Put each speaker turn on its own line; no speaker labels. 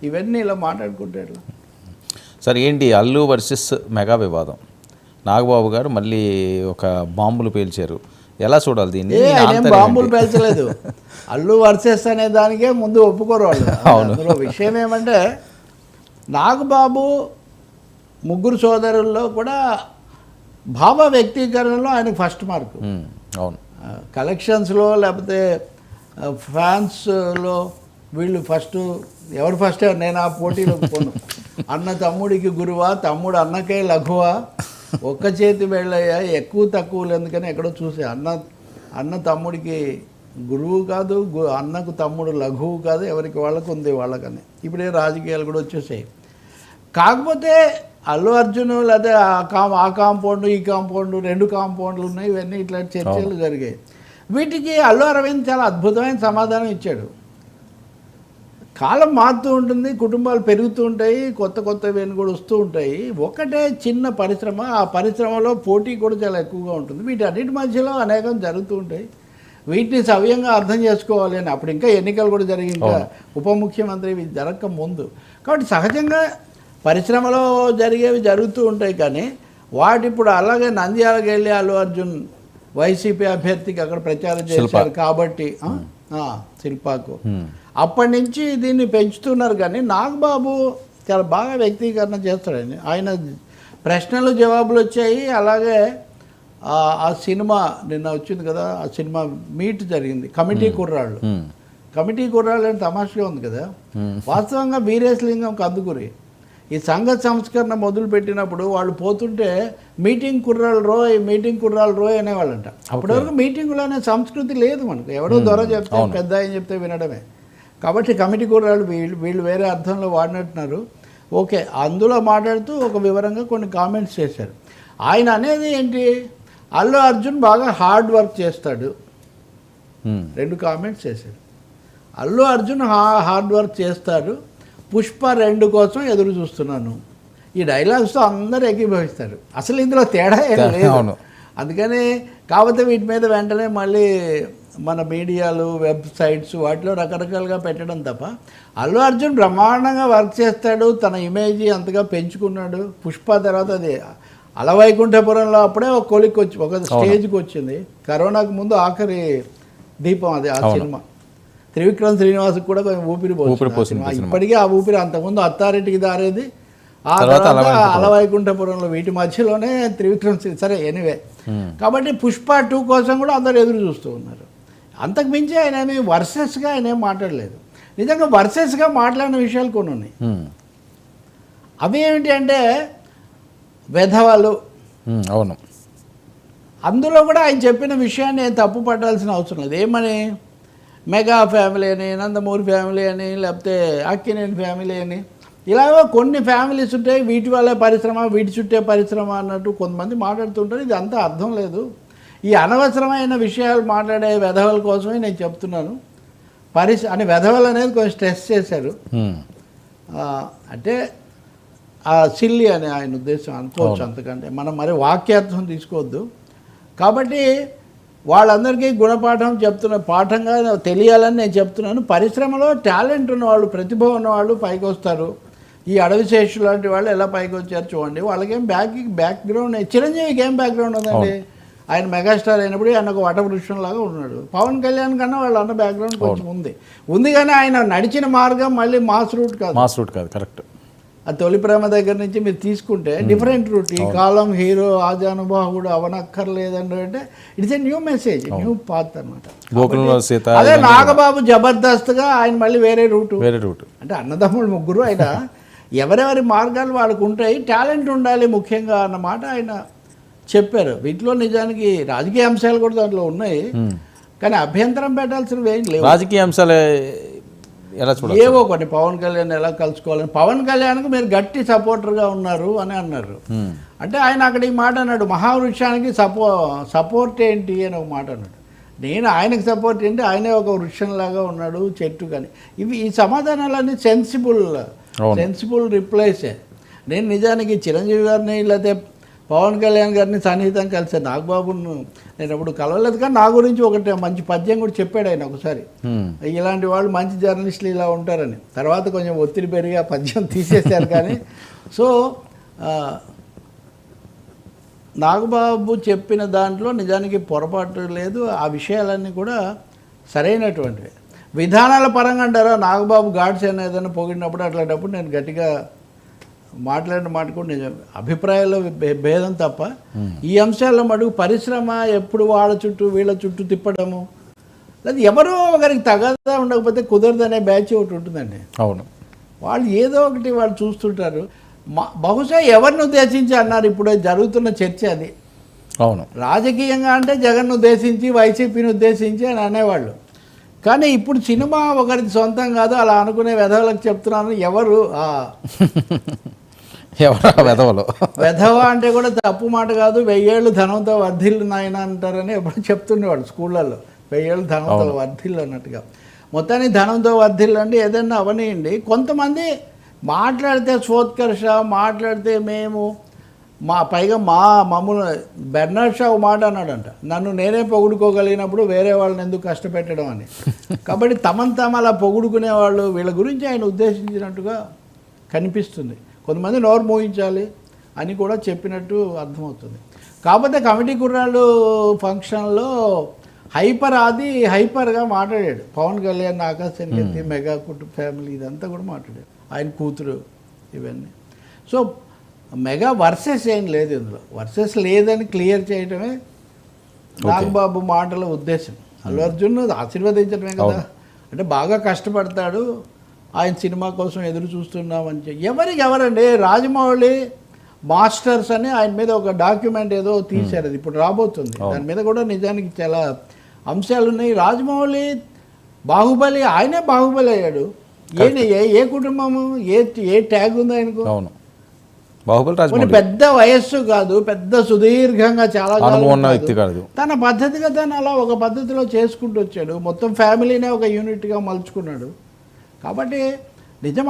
ఇవన్నీ ఇలా మాట్లాడుకుంటే ఎట్లా?
సార్ ఏంటి అల్లు వర్సెస్ మెగా వివాదం, నాగబాబు గారు మళ్ళీ ఒక బాంబులు పేల్చారు, ఎలా చూడాలి దీన్ని?
బాంబులు పేల్చలేదు, అల్లు వర్సెస్ అనే దానికే ముందు ఒప్పుకోరు వాళ్ళు. అందులో విషయం ఏమంటే నాగబాబు ముగ్గురు సోదరుల్లో కూడా భావ వ్యక్తీకరణలో ఆయనకు ఫస్ట్ మార్కు.
అవును,
కలెక్షన్స్లో లేకపోతే ఫ్యాన్స్లో వీళ్ళు ఫస్ట్, ఎవరు ఫస్ట్ నేను ఆ పోటీలో పోను. అన్న తమ్ముడికి గురువా, తమ్ముడు అన్నకే లఘువా, ఒక్క చేతి వెళ్ళయ్యా, ఎక్కువ తక్కువలు ఎందుకని ఎక్కడో చూసే. అన్న తమ్ముడికి గురువు కాదు, అన్నకు తమ్ముడు లఘువు కాదు, ఎవరికి వాళ్ళకు ఉంది వాళ్ళకని. ఇప్పుడే రాజకీయాలు కూడా వచ్చేసాయి. కాకపోతే అల్లు అర్జున్ లేదా ఆ కాంపౌండ్ ఈ కాంపౌండ్, 2 కాంపౌండ్లు ఉన్నాయి, ఇవన్నీ ఇట్లా చర్చలు జరిగాయి. వీటికి అల్లు అరవింద్ చాలా అద్భుతమైన సమాధానం ఇచ్చాడు. కాలం మారుతూ ఉంటుంది, కుటుంబాలు పెరుగుతూ ఉంటాయి, కొత్తవి కూడా వస్తూ ఉంటాయి. ఒకటే చిన్న పరిశ్రమ, ఆ పరిశ్రమలో పోటీ కూడా చాలా ఎక్కువగా ఉంటుంది. వీటన్నిటి మధ్యలో అనేకం జరుగుతూ ఉంటాయి. వీటిని సవ్యంగా అర్థం చేసుకోవాలి అని. అప్పుడు ఇంకా ఎన్నికలు కూడా జరిగి, ఇంకా ఉప ముఖ్యమంత్రి జరగక ముందు. కాబట్టి సహజంగా పరిశ్రమలో జరిగేవి జరుగుతూ ఉంటాయి. కానీ వాటి ఇప్పుడు అలాగే నంద్యాలకు వెళ్ళి అల్లు అర్జున్ వైసీపీ అభ్యర్థికి అక్కడ ప్రచారం చేశారు కాబట్టి శిల్పాకు అప్పటి నుంచి దీన్ని పెంచుతున్నారు. కానీ నాగబాబు చాలా బాగా వ్యక్తీకరణ చేస్తాడని, ఆయన ప్రశ్నలు జవాబులు వచ్చాయి. అలాగే ఆ సినిమా నిన్న వచ్చింది కదా, ఆ సినిమా మీట్ జరిగింది, కమిటీ కుర్రాళ్ళు అని తమాషగా ఉంది కదా. వాస్తవంగా వీరేశలింగం కందుకూరి ఈ సంఘ సంస్కరణ మొదలు పెట్టినప్పుడు వాళ్ళు పోతుంటే మీటింగ్ కుర్రాళ్ళు రోయ్ అనేవాళ్ళంట. అప్పటి వరకు మీటింగులు అనే సంస్కృతి లేదు మనకు. ఎవడో దొర చెప్తే, పెద్ద ఆయన చెప్తే వినడమే. కాబట్టి కమిటీ కుర్రాళ్ళు వీళ్ళు వేరే అర్థంలో వాడినట్టున్నారు. ఓకే, అందులో మాట్లాడుతూ ఒక వివరంగా కొన్ని కామెంట్స్ చేశారు. ఆయన అనేది ఏంటి, అల్లు అర్జున్ బాగా హార్డ్ వర్క్ చేస్తాడు, 2 కామెంట్స్ చేశారు. అల్లు అర్జున్ హార్డ్ వర్క్ చేస్తాడు, పుష్ప 2 కోసం ఎదురు చూస్తున్నాను. ఈ డైలాగ్స్తో అందరూ ఏకీభవిస్తారు. అసలు ఇందులో తేడా ఏం లేదు. అందుకని కాకపోతే వీటి మీద వెంటనే మళ్ళీ మన మీడియాలు, వెబ్సైట్స్ వాటిలో రకరకాలుగా పెట్టడం తప్ప, అల్లు అర్జున్ బ్రహ్మాండంగా వర్క్ చేస్తాడు, తన ఇమేజ్ అంతగా పెంచుకున్నాడు. పుష్ప తర్వాత అది అలవైకుంఠపురంలో అప్పుడే ఒక కొలిక్కి వచ్చి ఒక స్టేజ్కి వచ్చింది. కరోనాకు ముందు ఆఖరి దీపం అది ఆ సినిమా. త్రివిక్రమ్ శ్రీనివాస్కి కూడా కొంచెం ఊపిరి పోసింది. ఇప్పటికీ ఆ ఊపిరి అంతకుముందు అత్తారింటికి దారేది, ఆ తర్వాత అలవైకుంఠపురంలో, వీటి మధ్యలోనే త్రివిక్రమ్ సరే ఎనీవే. కాబట్టి పుష్ప 2 కోసం కూడా అందరు ఎదురు చూస్తూ ఉన్నారు. అంతకు మించి ఆయన ఏమి వర్సెస్గా ఆయన ఏం మాట్లాడలేదు. నిజంగా వర్సెస్గా మాట్లాడిన విషయాలు కొన్ని ఉన్నాయి. అవి ఏమిటి అంటే వెధవలు.
అవును,
అందులో కూడా ఆయన చెప్పిన విషయాన్ని తప్పు పట్టాల్సిన అవసరం లేదు. ఏమని, మెగా ఫ్యామిలీ అని, నందమూరి ఫ్యామిలీ అని, లేకపోతే అక్కినేని ఫ్యామిలీ అని, ఇలాగో కొన్ని ఫ్యామిలీస్ ఉంటాయి, వీటి వల్లే పరిశ్రమ, వీటి చుట్టే పరిశ్రమ అన్నట్టు కొంతమంది మాట్లాడుతుంటారు. ఇది అంతా అర్థం లేదు. ఈ అనవసరమైన విషయాలు మాట్లాడే వెధవల కోసమే నేను చెప్తున్నాను. అని వెధవలు అనేది కొంచెం స్ట్రెస్ చేశారు. అంటే సిల్లి అని ఆయన ఉద్దేశం అనుకోవచ్చు. అంతకంటే మనం మరి వాక్యార్థం తీసుకోవద్దు. కాబట్టి వాళ్ళందరికీ గుణపాఠం పాఠంగా తెలియాలని నేను చెప్తున్నాను. పరిశ్రమలో టాలెంట్ ఉన్నవాళ్ళు, ప్రతిభ ఉన్నవాళ్ళు పైకి వస్తారు. ఈ అడవి శేషు లాంటి వాళ్ళు ఎలా పైకి వచ్చారు చూడండి. వాళ్ళకేం బ్యాక్గ్రౌండ్, చిరంజీవికి ఏం బ్యాక్గ్రౌండ్ ఉందండి. ఆయన మెగాస్టార్ అయినప్పుడు ఆయన ఒక వటవృక్షంలాగా ఉన్నాడు. పవన్ కళ్యాణ్ కన్నా వాళ్ళు అన్న బ్యాక్గ్రౌండ్ కొంచెం ఉంది కానీ ఆయన నడిచిన మార్గం మళ్ళీ మాస్ రూట్ కాదు. కరెక్ట్. ఆ తొలి ప్రేమ దగ్గర నుంచి మీరు తీసుకుంటే డిఫరెంట్ రూట్. ఈ కాలం హీరో ఆజానుభావుడు అవనక్కర్లేదండి అంటే it's a new message, new path అనమాట. అదే నాగబాబు జబర్దస్త్గా ఆయన మళ్ళీ వేరే రూట్. అంటే అన్నదమ్ముడు ముగ్గురు, ఆయన ఎవరెవరి మార్గాలు వాళ్ళకు ఉంటాయి, టాలెంట్ ఉండాలి ముఖ్యంగా అన్నమాట ఆయన చెప్పారు. వీటిలో నిజానికి రాజకీయ అంశాలు కూడా దాంట్లో ఉన్నాయి. కానీ అభ్యంతరం పెట్టాల్సినవి ఏం లేవు.
రాజకీయ అంశాలు
ఏవో కొన్ని, పవన్ కళ్యాణ్ ఎలా కలుసుకోవాలని, పవన్ కళ్యాణ్కి మీరు గట్టి సపోర్టర్గా ఉన్నారు అని అన్నారు. అంటే ఆయన అక్కడ ఈ మాట అన్నాడు, మహావృక్షానికి సపోర్ట్ ఏంటి అని ఒక మాట అన్నాడు. నేను ఆయనకు సపోర్ట్ ఏంటి, ఆయనే ఒక వృక్షంలాగా ఉన్నాడు, చెట్టు. కానీ ఈ సమాధానాలన్నీ సెన్సిబుల్ రిప్లైసే. నేను నిజానికి చిరంజీవి గారిని లేకపోతే పవన్ కళ్యాణ్ గారిని సన్నిహితం కలిసాను. నాగబాబును నేను ఎప్పుడు కలవలేదు, కానీ నా గురించి ఒకటి మంచి పద్యం కూడా చెప్పాడు ఆయన ఒకసారి. ఇలాంటి వాళ్ళు మంచి జర్నలిస్టులు ఇలా ఉంటారని. తర్వాత కొంచెం ఒత్తిడి పెరిగి ఆ పద్యం తీసేశారు. కానీ సో నాగబాబు చెప్పిన దాంట్లో నిజానికి పొరపాటు లేదు. ఆ విషయాలన్నీ కూడా సరైనటువంటివి. విధానాల పరంగా అంటారా, నాగబాబు గాడ్స్ అని ఏదైనా పొగిడినప్పుడు అట్లాంటప్పుడు నేను గట్టిగా మాట్లాడిన మాట కూడా నిజం, అభిప్రాయాల్లో భేదం తప్ప. ఈ అంశాల్లో మటుకు పరిశ్రమ ఎప్పుడు వాళ్ళ చుట్టూ వీళ్ళ చుట్టూ తిప్పడము, లేదా ఎవరో ఒకరికి తగదా ఉండకపోతే కుదరదనే బ్యాచ్ ఒకటి ఉంటుందండి.
అవును,
వాళ్ళు ఏదో ఒకటి వాళ్ళు చూస్తుంటారు. బహుశా ఎవరిని ఉద్దేశించి అన్నారు ఇప్పుడు జరుగుతున్న చర్చ అది.
అవును,
రాజకీయంగా అంటే జగన్ను ఉద్దేశించి వైసీపీని ఉద్దేశించి అని అనేవాళ్ళు. కానీ ఇప్పుడు సినిమా ఒకరికి సొంతం కాదు, అలా అనుకునే వెధవలకు చెప్తున్నాను. ఎవరు
వెధవలు?
వెధవ అంటే కూడా తప్పు మాట కాదు. 1000 ఏళ్ళు ధనంతో వర్ధిల్లు నాయన అంటారని ఎప్పుడు చెప్తుండేవాడు స్కూళ్ళల్లో. 1000 ఏళ్ళు ధనంతో వర్ధిల్లు అన్నట్టుగా. మొత్తానికి ధనంతో వర్ధిల్లు అంటే ఏదైనా అవనియండి. కొంతమంది మాట్లాడితే స్వోత్కర్ష, మాట్లాడితే మేము పైగా మమ్మల్ని బెర్నాడ్ షా మాట అన్నాడంట, నన్ను నేనే పొగుడుకోగలిగినప్పుడు వేరే వాళ్ళని ఎందుకు కష్టపెట్టడం అని. కాబట్టి తమను అలా పొగుడుకునే వాళ్ళు వీళ్ళ గురించి ఆయన ఉద్దేశించినట్టుగా కనిపిస్తుంది. కొంతమంది నోరు మోయించాలి అని కూడా చెప్పినట్టు అర్థమవుతుంది. కాకపోతే కమిటీ కుర్రాళ్ళు ఫంక్షన్లో హైపర్గా మాట్లాడాడు పవన్ కళ్యాణ్, ఆకాశానికి మెగా కుటుంబ ఫ్యామిలీ ఇదంతా కూడా మాట్లాడాడు, ఆయన కూతురు ఇవన్నీ. సో మెగా వర్సెస్ ఏం లేదు ఇందులో. వర్సెస్ లేదని క్లియర్ చేయడమే నాగబాబు మాటల ఉద్దేశం. అల్లు అర్జున్ ఆశీర్వదించడమే కదా. అంటే బాగా కష్టపడతాడు, ఆయన సినిమా కోసం ఎదురు చూస్తున్నామని ఎవరండి. రాజమౌళి మాస్టర్స్ అని ఆయన మీద ఒక డాక్యుమెంట్ ఏదో తీశారు, అది ఇప్పుడు రాబోతుంది. దాని మీద కూడా నిజానికి చాలా అంశాలు ఉన్నాయి. రాజమౌళి బాహుబలి, ఆయనే బాహుబలి అయ్యాడు. ఏ కుటుంబము, ఏ ట్యాగ్ ఉంది ఆయనకు?
బాహుబలి
పెద్ద వయస్సు కాదు, పెద్ద సుదీర్ఘంగా చాలా
వ్యక్తి కాదు.
తన పద్ధతిగా తను అలా ఒక పద్ధతిలో చేసుకుంటూ వచ్చాడు. మొత్తం ఫ్యామిలీనే ఒక యూనిట్గా మలుచుకున్నాడు. కాబట్టి నిజం